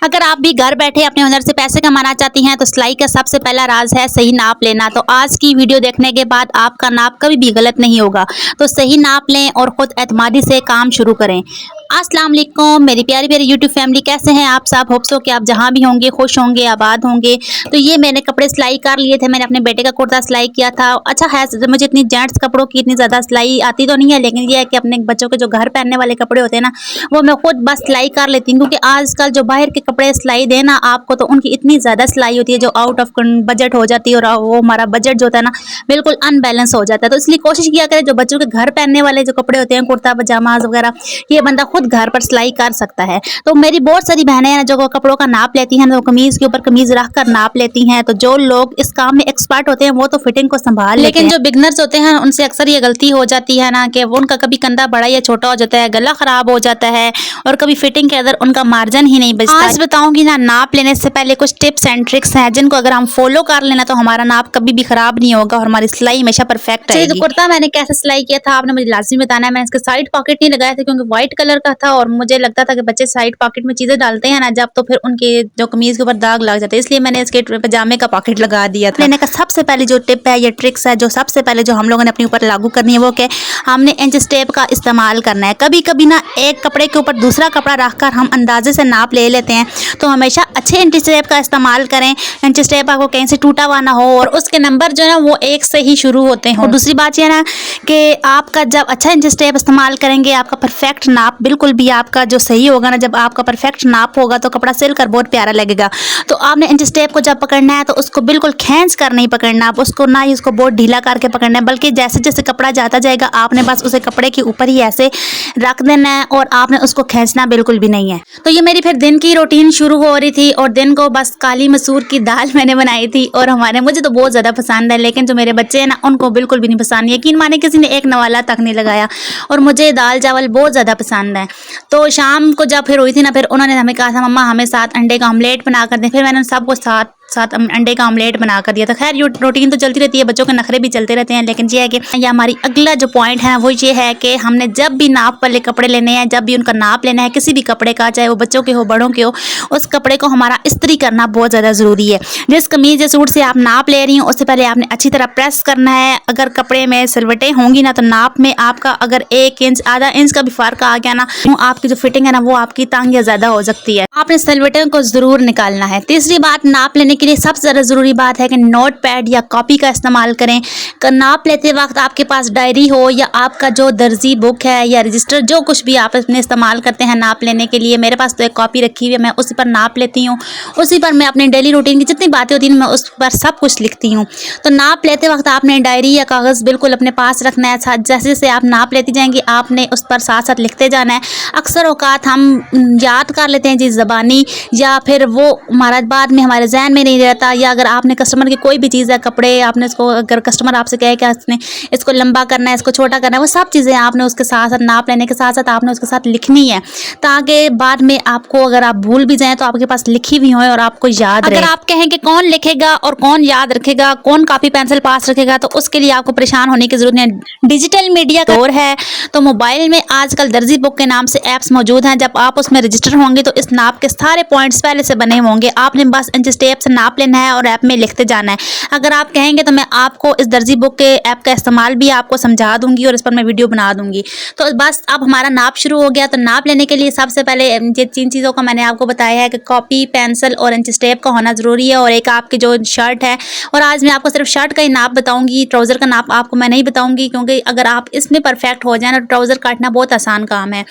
अगर आप भी घर बैठे अपने हुनर से पैसे कमाना चाहती हैं तो सिलाई का सबसे पहला राज है सही नाप लेना। तो आज की वीडियो देखने के बाद आपका नाप कभी भी गलत नहीं होगा। तो सही नाप लें और खुद एतमादी से काम शुरू करें। अस्सलाम वालेकुम मेरी प्यारी प्यारी यूट्यूब फैमिली, कैसे हैं आप सब? होप्स हो कि आप जहां भी होंगे खुश होंगे, आबाद होंगे। तो ये मैंने कपड़े सिलाई कर लिए थे। मैंने अपने बेटे का कुर्ता सिलाई किया था। अच्छा है, मुझे इतनी जेंट्स कपड़ों की इतनी ज़्यादा सिलाई आती तो नहीं है, लेकिन ये है कि अपने बच्चों के जो घर पहनने वाले कपड़े होते हैं ना, वो मैं खुद बस सिलाई कर लेती हूँ। क्योंकि आजकल जो बाहर के कपड़े सिलाई देना आपको, तो उनकी इतनी ज़्यादा सिलाई होती है जो आउट ऑफ बजट हो जाती है, और वो हमारा बजट जो होता है ना बिल्कुल अनबैलेंस हो जाता है। तो इसलिए कोशिश किया करें जो बच्चों के घर पहनने वाले जो कपड़े होते हैं, कुर्ता पजामा वगैरह, ये बंदा खुद घर पर सिलाई कर सकता है। तो मेरी बहुत सारी बहनें हैं जो कपड़ों का नाप लेती हैं, तो कमीज के ऊपर कमीज रख कर नाप लेती हैं। तो जो लोग इस काम में एक्सपर्ट होते हैं वो तो फिटिंग को संभाल लेते हैं, लेकिन जो बिगनर्स होते हैं उनसे अक्सर ये गलती हो जाती है ना कि वो उनका कभी कंधा बड़ा या छोटा हो जाता है, गला खराब हो जाता है, और कभी फिटिंग के अंदर उनका मार्जिन ही नहीं बचता। आज बताऊंगी ना नाप लेने से पहले कुछ टिप्स एंड ट्रिक्स हैं जिनको अगर हम फॉलो कर लेना तो हमारा नाप कभी भी खराब नहीं होगा और हमारी सिलाई हमेशा परफेक्ट है। तो कुर्ता मैंने कैसे सिलाई किया था आपने मुझे लाजमी बताना है। मैंने इसके साइड पॉकेट नहीं लगाया था क्योंकि व्हाइट कलर का था और मुझे लगता था कि बच्चे साइड पॉकेट में चीजें डालते हैं ना जब, तो फिर उनके जो कमीज के ऊपर दाग लग जाते हैं, इसलिए मैंने इसके पजामे का पॉकेट लगा दिया था। लेने का सबसे पहले जो टिप है, ये ट्रिक्स है जो सबसे पहले जो हम लोगों ने अपने ऊपर लागू करनी है, वो कि हमने इंच टेप का इस्तेमाल करना है। कभी कभी ना एक कपड़े के ऊपर दूसरा कपड़ा रखकर हम अंदाजे से नाप ले लेते हैं, तो हमेशा अच्छे इंच टेप का इस्तेमाल करें। इंच टेप आपको कहीं से टूटा हुआ ना हो और उसके नंबर जो है ना वो एक से ही शुरू होते हैं। और दूसरी बात यह ना कि आपका जब अच्छा इंच टेप इस्तेमाल करेंगे, आपका परफेक्ट नाप बिल्कुल भी आपका जो सही होगा ना, जब आपका परफेक्ट नाप होगा तो कपड़ा सिल कर बहुत प्यारा लगेगा। तो आपने इंच टेप को जब पकड़ना है तो उसको बिल्कुल खींच कर नहीं पकड़ना, आप उसको ना ही उसको बहुत ढीला करके पकड़ना है, बल्कि जैसे जैसे कपड़ा जाता जाएगा आपने बस उसे कपड़े के ऊपर ही ऐसे रख देना है और आपने उसको खींचना बिल्कुल भी नहीं है। तो ये मेरी फिर दिन की रूटीन शुरू हो रही थी और दिन को बस काली मसूर की दाल मैंने बनाई थी, और मुझे तो बहुत ज़्यादा पसंद है, लेकिन जो मेरे बच्चे हैं ना उनको बिल्कुल भी नहीं पसंद। यकीन माने किसी ने एक नवाला तक नहीं लगाया, और मुझे दाल चावल बहुत ज़्यादा पसंद है। तो शाम को जब फिर हुई थी ना, फिर उन्होंने हमें कहा था मम्मा हमें साथ अंडे का ऑमलेट बना कर दें। फिर मैंने सबको साथ अंडे का ऑमलेट बना कर दिया था। खैर ये रूटीन तो चलती रहती है, बच्चों के नखरे भी चलते रहते हैं, लेकिन ये है कि ये हमारी अगला जो पॉइंट है वो ये है कि हमने जब भी नाप वाले कपड़े लेने हैं, जब भी उनका नाप लेना है किसी भी कपड़े का, चाहे वो बच्चों के हो बड़ों के हो, उस कपड़े को हमारा इस्त्री करना बहुत ज़्यादा ज़रूरी है। जिस कमीज या सूट से आप नाप ले रही हो उससे पहले आपने अच्छी तरह प्रेस करना है। अगर कपड़े में सिलवटें होंगी ना तो नाप में आपका अगर 1 इंच आधा इंच का भी फर्क आ गया ना, तो आपकी जो फिटिंग है ना वो आपकी तंग या ज़्यादा हो सकती है। आपने सिलवटें को ज़रूर निकालना है। तीसरी बात, नाप लेने के लिए सबसे ज़्यादा ज़रूरी बात है कि नोट पैड या कॉपी का इस्तेमाल करें। नाप लेते वक्त आपके पास डायरी हो या आपका जो दर्जी बुक है या रजिस्टर, जो कुछ भी आप इसमें इस्तेमाल करते हैं नाप लेने के लिए। मेरे पास तो एक कॉपी रखी हुई है, मैं उसी पर नाप लेती हूँ। उसी पर मैं अपनी डेली रूटीन की जितनी बातें होती हैं मैं उस पर सब कुछ लिखती हूँ। तो नाप लेते वक्त आपने डायरी या कागज़ बिल्कुल अपने पास रखना है। जैसे जैसे आप नाप लेती जाएंगी आपने उस पर साथ साथ लिखते जाना है। अक्सर औकात हम याद कर लेते हैं जी ज़बानी, या फिर वो हमारा बाद में हमारे जहन में नहीं रहता। या अगर आपने कस्टमर की कोई भी चीज़ है, कपड़े आपने इसको, अगर कस्टमर आपसे कहे कि आपने इसको लंबा करना है, इसको छोटा करना है, वो सब चीज़ें आपने उसके साथ साथ नाप लेने के साथ साथ आपने उसके साथ लिखनी है, ताकि बाद में आपको अगर आप भूल भी जाएं तो आपके पास लिखी हुई हो और आपको याद रहे। अगर आप कहें कि कौन लिखेगा और कौन याद रखेगा, कौन कॉपी पेंसिल पास रखेगा, तो उसके लिए आपको परेशान होने की जरूरत नहीं। डिजिटल मीडिया का दौर है, तो मोबाइल में आजकल दर्जी बुक के नाम से ऐप्स मौजूद हैं। जब आप उसमें रजिस्टर होंगे तो इस नाप के सारे पॉइंट्स पहले से बने होंगे। आपने बस इंच टेप से नाप लेना है और ऐप में लिखते जाना है। अगर आप कहेंगे तो मैं आपको इस दर्जी बुक के ऐप का इस्तेमाल भी आपको समझा दूंगी और इस पर मैं वीडियो बना दूंगी। तो बस अब हमारा नाप शुरू हो गया। तो नाप लेने के लिए सबसे पहले ये 3 चीज़ों का मैंने आपको बताया है कि कॉपी, पेंसिल और इंच टेप का होना ज़रूरी है, और एक आपकी जो शर्ट है। और आज मैं आपको सिर्फ शर्ट का ही नाप बताऊंगी, ट्राउज़र का नाप आपको मैं नहीं बताऊंगी, क्योंकि अगर आप इसमें परफेक्ट हो जाए ना, ट्राउज़र काटना बहुत आसान काम है।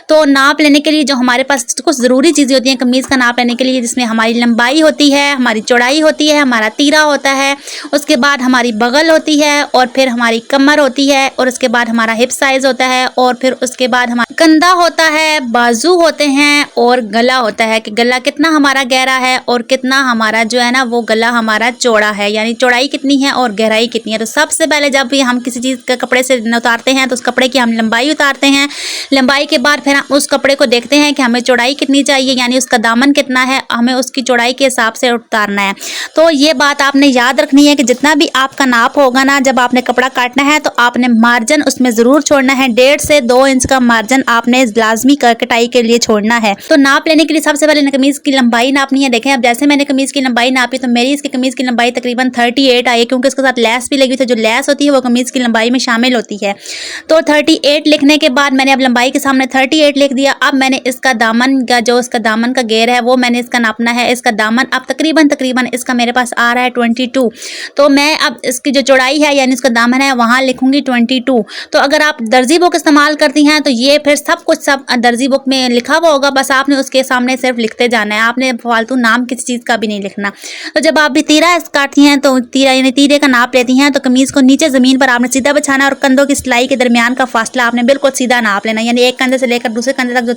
तो नाप लेने के लिए जो हमारे पास कुछ ज़रूरी चीज़ें होती हैं कमीज़ का नाप लेने के लिए, जिसमें हमारी लंबाई होती है, हमारी चौड़ाई होती है, हमारा तीरा होता है, उसके बाद हमारी बगल होती है, और फिर हमारी कमर होती है, और उसके बाद हमारा हिप साइज़ होता है, और फिर उसके बाद हमारा कंधा होता है, बाजू होते हैं, और गला होता है कि गला कितना हमारा गहरा है और कितना हमारा जो है ना वो गला हमारा चौड़ा है, यानी चौड़ाई कितनी है और गहराई कितनी है। तो सबसे पहले जब भी हम किसी चीज़ के कपड़े से उतारते हैं तो उस कपड़े की हम लंबाई उतारते हैं। लंबाई के बाद फिर हम उस कपड़े को देखते हैं कि हमें चौड़ाई कितनी चाहिए, यानी उसका दामन कितना है, हमें उसकी चौड़ाई के हिसाब से उतारना है। तो ये बात आपने याद रखनी है कि जितना भी आपका नाप होगा ना, जब आपने कपड़ा काटना है तो आपने मार्जिन उसमें ज़रूर छोड़ना है। 1.5 से 2 इंच का मार्जिन आपने लाजमी कटाई के लिए छोड़ना है। तो नाप लेने के लिए सबसे पहले कमीज़ की लंबाई नापनी है। देखें, अब जैसे मैंने कमीज़ की लंबाई नापी तो मेरी इसकी कमीज़ की लंबाई तकरीबन 38 आई, क्योंकि उसके साथ लैस भी लगी थी। जो लैस होती है वो कमीज़ की लंबाई में शामिल होती है। तो 38 लिखने के बाद मैंने अब लंबाई के सामने 38 लिख दिया। अब मैंने इसका दामन का जो इसका दामन का घेर है वो मैंने इसका नापना है। इसका दामन अब तकरीबन इसका मेरे पास आ रहा है 22। तो मैं अब इसकी जो चौड़ाई है यानी इसका दामन है वहाँ लिखूंगी 22। तो अगर आप दर्जी बुक इस्तेमाल करती हैं तो ये फिर सब कुछ दर्जी बुक में लिखा हुआ होगा, बस आपने उसके सामने सिर्फ लिखते जाना है। आपने फालतू नाम किसी चीज़ का भी नहीं लिखना। तो जब आप भी तीरा काटती हैं तो तीरा यानी तीरे का नाप लेती हैं तो कमीज़ को नीचे ज़मीन पर आपने सीधा बिछाना और कंधों की सिलाई के दरमियान का फासला आपने बिल्कुल सीधा नाप लेना। यानी एक कंधे से लेकर दूसरे कंधे तक जो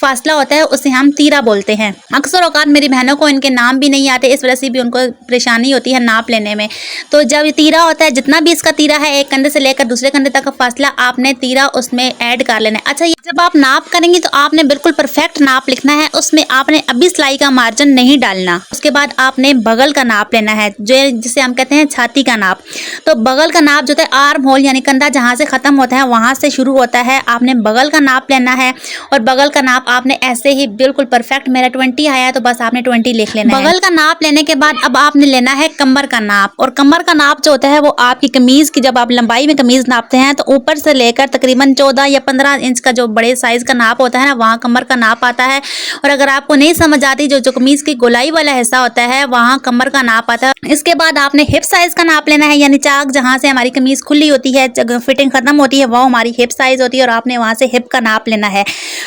फासला होता है उसे हम तीरा बोलते हैं। अक्सर औकात मेरी बहनों को इनके नाम भी नहीं आते, इस वजह से भी उनको परेशानी होती है नाप लेने में। तो जब ये तीरा होता है, जितना भी इसका तीरा है एक कंधे से लेकर दूसरे कंधे तक का फासला आपने तीरा उसमें ऐड कर लेना है। अच्छा, ये जब आप नाप करेंगी तो आपने बिल्कुल परफेक्ट नाप लिखना है। उसमें आपने अभी सिलाई का मार्जिन नहीं डालना। उसके बाद आपने बगल का नाप लेना है, जो जिसे हम कहते हैं छाती का नाप। तो बगल का नाप जो है आर्म होल यानी कंधा जहाँ से ख़त्म होता है वहाँ से शुरू होता है। आपने बगल का नाप लेना है और बगल का नाप आपने ऐसे ही बिल्कुल परफेक्ट, मेरा 20 आया है तो बस आपने 20 लिख लेना है। बगल का नाप लेने के बाद अब आपने लेना है कमर का नाप। और कमर का नाप जो होता है वो आपकी कमीज़ की, जब आप लंबाई में कमीज़ नापते हैं तो ऊपर से लेकर तकरीबन 14 या 15 इंच का जो बड़े साइज़ का नाप होता है ना, वहाँ कमर का नाप आता है। और अगर आपको नहीं समझ आती, जो कमीज़ की गोलाई वाला हिस्सा होता है वहाँ कमर का नाप आता है। इसके बाद आपने हिप साइज़ का नाप लेना है, यानी चाक जहाँ से हमारी कमीज़ खुली होती है, फिटिंग खत्म होती है, वो हमारी हिप साइज़ होती है और आपने वहाँ से हिप का नाप लेना है।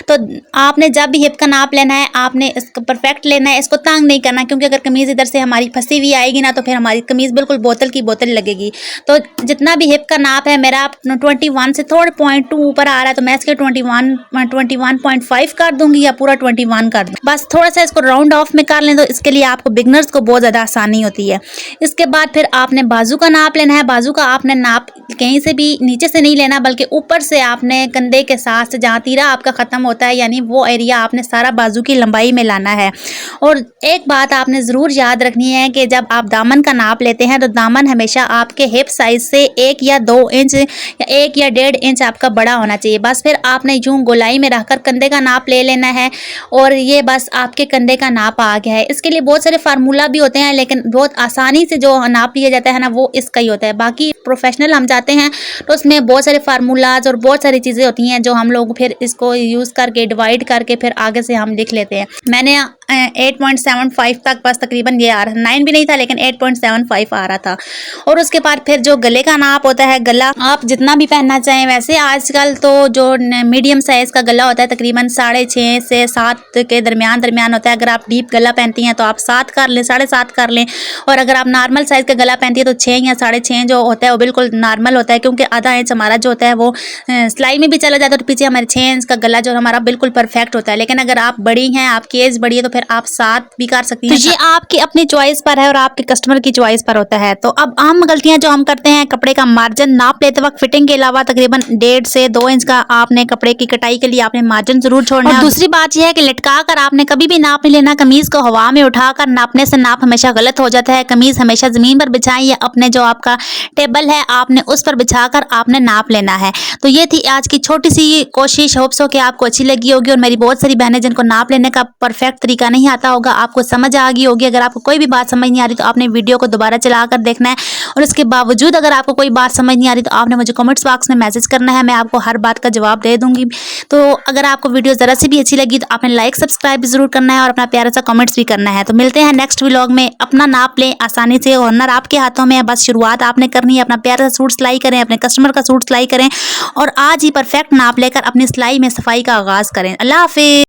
तो आपने जब भी हिप का नाप लेना है आपने इसको परफेक्ट लेना है, इसको तंग नहीं करना, क्योंकि अगर कमीज़ इधर से हमारी फंसी हुई आएगी ना तो फिर हमारी कमीज़ बिल्कुल बोतल की बोतल लगेगी। तो जितना भी हिप का नाप है मेरा 21 से थोड़ा 0.2 ऊपर आ रहा है तो मैं इसके 21.5 कर दूंगी या पूरा 21 कर दूँ। बस थोड़ा सा इसको राउंड ऑफ में कर लें तो इसके लिए आपको बिगनर्स को बहुत ज़्यादा आसानी होती है। इसके बाद फिर आपने बाजू का नाप लेना है। बाजू का आपने नाप कहीं से भी नीचे से नहीं लेना, बल्कि ऊपर से आपने कंधे के साथ से जहाँ तीरा आपका ख़त्म होता है यानी वो एरिया आपने सारा बाजू की लंबाई में लाना है। और एक बात आपने ज़रूर याद रखनी है कि जब आप दामन का नाप लेते हैं तो दामन हमेशा आपके हिप साइज़ से 1 या 2 इंच या 1 या 1.5 इंच आपका बड़ा होना चाहिए। बस फिर आपने यूँ गोलाई में रखकर कंधे का नाप ले लेना है और ये बस आपके कंधे का नाप आ गया है। इसके लिए बहुत सारे फार्मूला भी होते हैं, लेकिन बहुत आसानी से जो नाप लिया जाता है ना वो इसका ही होता है। बाकी प्रोफेशनल हम जाते हैं तो उसमें बहुत सारे फार्मूलाज और बहुत सारी चीज़ें होती हैं जो हम लोग फिर इसको यूज़ करके डिवाइड करके फिर आगे से हम लिख लेते हैं। मैंने 8.75 तक बस तकरीबन ये आ रहा, 9 भी नहीं था लेकिन 8.75 आ रहा था। और उसके बाद फिर जो गले का नाप होता है, गला आप जितना भी पहनना चाहें, वैसे आजकल तो जो मीडियम साइज़ का गला होता है तकरीबन 6.5 से 7 के दरमियान होता है। अगर आप डीप गला पहनती हैं तो आप 7 कर लें, 7.5 कर लें। और अगर आप नॉर्मल साइज़ का गला पहनती है तो 6 या 6.5 जो होता है वो बिल्कुल नॉर्मल होता है, क्योंकि आधा इंच हमारा जो होता है वो सिलाई में भी चला जाता है तो पीछे हमारे 6 इंच का गला जो हमारा बिल्कुल परफेक्ट होता है। लेकिन अगर आप बड़ी हैं, आपकी एज बड़ी है तो फिर आप 7 भी कर सकती हैं। तो ये आपकी अपनी चॉइस पर है और आपके कस्टमर की चॉइस पर होता है। तो अब आम गलतियां जो हम करते हैं, कपड़े का मार्जिन नाप लेते वक्त फिटिंग के अलावा तकरीबन 1.5 से 2 इंच का आपने कपड़े की कटाई के लिए आपने मार्जिन जरूर छोड़ना है। और दूसरी बात यह है कि लटका कर आपने कभी भी नाप नहीं लेना। कमीज को हवा में उठाकर नापने से नाप हमेशा गलत हो जाता है। कमीज हमेशा जमीन पर बिछाएं या अपने जो आपका टेबल है आपने उस पर बिछाकर आपने नाप लेना है। तो ये थी आज की छोटी सी कोशिश, होप्स हो कि आपको अच्छी लगी होगी। और मेरी बहुत सारी बहनें जिनको नाप लेने का परफेक्ट तरीका नहीं आता होगा, आपको समझ आ गई होगी। अगर आपको कोई भी बात समझ नहीं आ रही तो आपने वीडियो को दोबारा चलाकर देखना है। और इसके बावजूद अगर आपको कोई बात समझ नहीं आ रही तो आपने मुझे कमेंट्स बॉक्स में मैसेज करना है, मैं आपको हर बात का जवाब दे दूंगी। तो अगर आपको वीडियो ज़रा सी भी अच्छी लगी तो आपने लाइक सब्सक्राइब भी ज़रूर करना है और अपना प्यारा सा कमेंट्स भी करना है। तो मिलते हैं नेक्स्ट व्लॉग में। अपना नाप लें आसानी से, हुनर आपके हाथों में है, बस शुरुआत आपने करनी है। अपना प्यारा सा सूट सिलाई करें, अपने कस्टमर का सूट सिलाई करें और आज ही परफेक्ट नाप लेकर अपनी सिलाई में सफाई का आगाज़ करें। अल्लाह हाफिज़।